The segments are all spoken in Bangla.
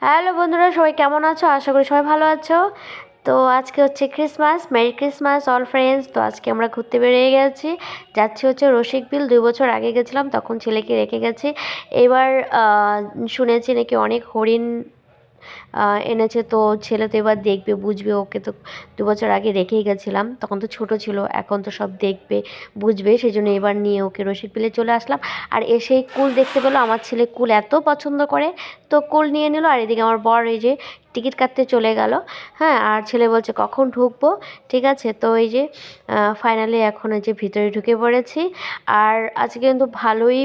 হ্যালো বন্ধুরা, সবাই কেমন আছো? আশা করি সবাই ভালো আছো। তো আজকে হচ্ছে Christmas, merry Christmas all friends. তো আজকে আমরা ঘুরতে বেরিয়ে গেছি, যাচ্ছি হচ্ছে রসিকবিল। 2 বছর আগে গেছিলাম, তখন ছেলেকে রেখে গেছি। এবার শুনেছি নাকি অনেক হরিণ এনেছে। তো ছেলে তো এবার দেখবে, বুঝবে। ওকে তো 2 বছর আগে রেখেই গেছিলাম, তখন তো ছোট ছিল, এখন তো সব দেখবে বুঝবে। সেই জন্য এবার নিয়ে ওকে রসিকবিলে চলে আসলাম। আর এসেই কুল দেখতে পেলো। আমার ছেলে কুল এত পছন্দ করে, তো কুল নিয়ে নিল। আর এদিকে আমার বর এই যে টিকিট কাটতে চলে গেল। হ্যাঁ, আর ছেলে বলছে কখন ঢুকবো। ঠিক আছে, তো এই যে ফাইনালি এখন এই যে ভিতরে ঢুকে পড়েছি। আর আজকে কিন্তু ভালোই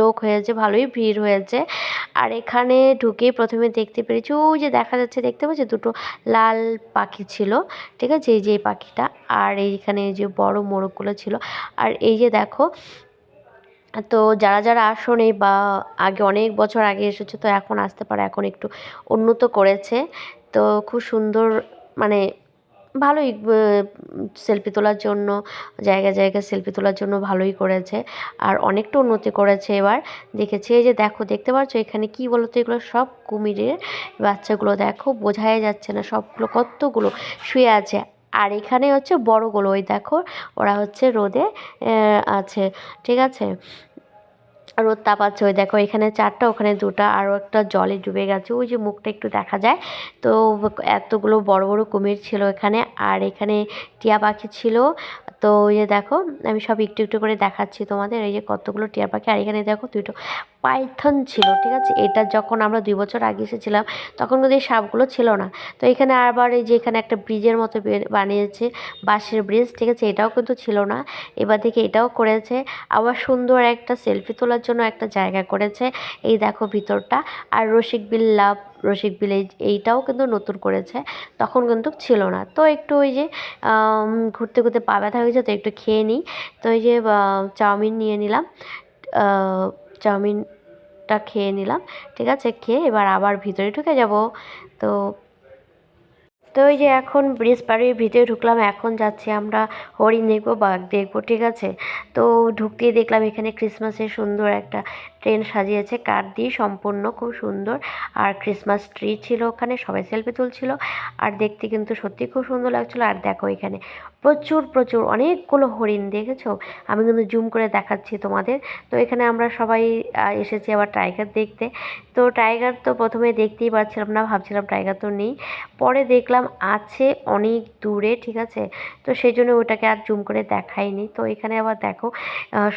লোক হয়েছে, ভালোই ভিড় হয়েছে। আর এখানে ঢুকেই প্রথমে দেখতে পেরেছি, ওই যে দেখা যাচ্ছে, দেখতে পাচ্ছি দুটো লাল পাখি ছিল। ঠিক আছে, এই যে এই পাখিটা, আর এইখানে এই যে বড় মোরগগুলো ছিল। আর এই যে দেখো, তো যারা যারা আসেনি বা আগে অনেক বছর আগে এসেছে, তো এখন আসতে পারে, এখন একটু উন্নত করেছে। তো খুব সুন্দর, মানে ভালোই সেলফি তোলার জন্য, জায়গায় জায়গায় সেলফি তোলার জন্য ভালোই করেছে। আর অনেকটা উন্নতি করেছে এবার, দেখেছি। এই যে দেখো, দেখতে পাচ্ছ এখানে কি বলো তো, এগুলো সব কুমিরের বাচ্চাগুলো। দেখো, বোঝাই যাচ্ছে না সবগুলো কতগুলো শুয়ে আছে। আর এখানে হচ্ছে বড়গুলো, ওই দেখো, ওরা হচ্ছে রোদে আছে। ঠিক আছে, রোদ তাপাচ্ছে। ওই দেখো, এখানে 4টা, ওখানে 2টা, আরও একটা জলে ডুবে গেছে, ওই যে মুখটা একটু দেখা যায়। তো এতগুলো বড় বড় কুমির ছিল এখানে। আর এখানে টিয়া পাখি ছিল। তো ওই যে দেখো, আমি সব একটু একটু করে দেখাচ্ছি তোমাদের। এই যে কতগুলো টিয়া পাখি। আর এখানে দেখো 2টো পাইথন ছিল। ঠিক আছে, এটা যখন আমরা 2 বছর আগে এসেছিলাম, তখন কিন্তু এই সাপগুলো ছিল না। তো এখানে আবার এই যে এখানে একটা ব্রিজের মতো বানিয়েছে, বাঁশের ব্রিজ। ঠিক আছে, এটাও কিন্তু ছিল না, এবার দেখে এটাও করেছে। আবার সুন্দর একটা সেলফি তোলার জন্য একটা জায়গা করেছে, এই দেখো ভিতরটা। আর রসিকবিল এইটাও কিন্তু নতুন করেছে, তখন কিন্তু ছিল না। তো একটু ওই যে ঘুরতে ঘুরতে পা ব্যথা হয়েছে, তো একটু খেয়ে নিই। তো এই যে চাউমিন নিয়ে নিলাম, চাউমিনটা খেয়ে নিলাম। ঠিক আছে, খেয়ে এবার আবার ভিতরে ঢুকে যাব। তো তো ওই যে এখন ব্রিজ পাড়িয়ে ভিতরে ঢুকলাম, এখন যাচ্ছি আমরা হরিণ দেখবো, বাঘ দেখবো। ঠিক আছে, তো ঢুকতেই দেখলাম এখানে ক্রিসমাসের সুন্দর একটা ট্রেন সাজিয়েছে, কাঠ দিয়ে সম্পূর্ণ, খুব সুন্দর। আর ক্রিসমাস ট্রি ছিল ওখানে, সবাই সেলফি তুলছিল। আর দেখতে কিন্তু সত্যি খুব সুন্দর লাগছিলো। আর দেখো এখানে প্রচুর প্রচুর অনেকগুলো হরিণ, দেখেছো? আমি কিন্তু জুম করে দেখাচ্ছি তোমাদের। তো এখানে আমরা সবাই এসেছি আবার টাইগার দেখতে। তো টাইগার তো প্রথমে দেখতেই পাচ্ছিলাম না, ভাবছিলাম টাইগার তো নেই। পরে দেখলাম আছে অনেক দূরে। ঠিক আছে, তো সেই জন্য ওটাকে আর জুম করে দেখাইনি। তো এখানে আবার দেখো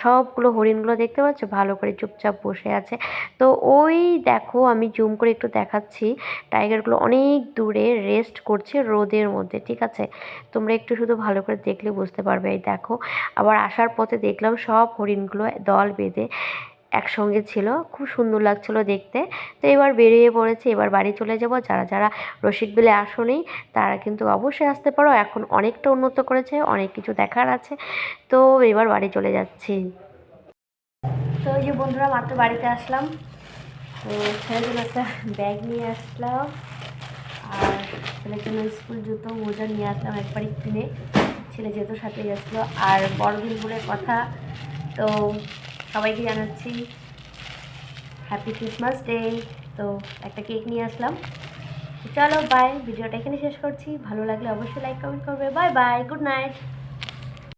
সবগুলো হরিণগুলো দেখতে পাচ্ছ, ভালো করে চুপচাপ বসে আছে। তো ওই দেখো, আমি জুম করে একটু দেখাচ্ছি, টাইগারগুলো অনেক দূরে রেস্ট করছে রোদের মধ্যে। ঠিক আছে, তোমরা একটু শুধু ভালো করে দেখলে বুঝতে পারবে। এই দেখো, আবার আসার পথে দেখলাম সব হরিণগুলো দল বেঁধে একসঙ্গে ছিল, খুব সুন্দর লাগছিলো দেখতে। তো এবার বেরিয়ে পড়েছে, এবার বাড়ি চলে যাব। যারা যারা রসিকবিলে আসোনি, তারা কিন্তু অবশ্যই আসতে পারো, এখন অনেকটা উন্নত করেছে, অনেক কিছু দেখার আছে। তো এবার বাড়ি চলে যাচ্ছি। তো এই যে বন্ধুরা, মাত্র বাড়িতে আসলাম। তো ছেলের জন্য একটা ব্যাগ নিয়ে আসলাম, আর ছেলের জন্য স্কুল জুতো মোজা নিয়ে আসলাম একবারই কিনে, ছেলে যেহেতু সাথে গেছিলো। আর বড়দিন বলে কথা, তো সবাইকে জানাচ্ছি হ্যাপি ক্রিসমাস ডে। তো একটা কেক নিয়ে আসলাম। চলো বাই, ভিডিওটা এখানে শেষ করছি। ভালো লাগলে অবশ্যই লাইক কমেন্ট করবে। Bye bye, good night.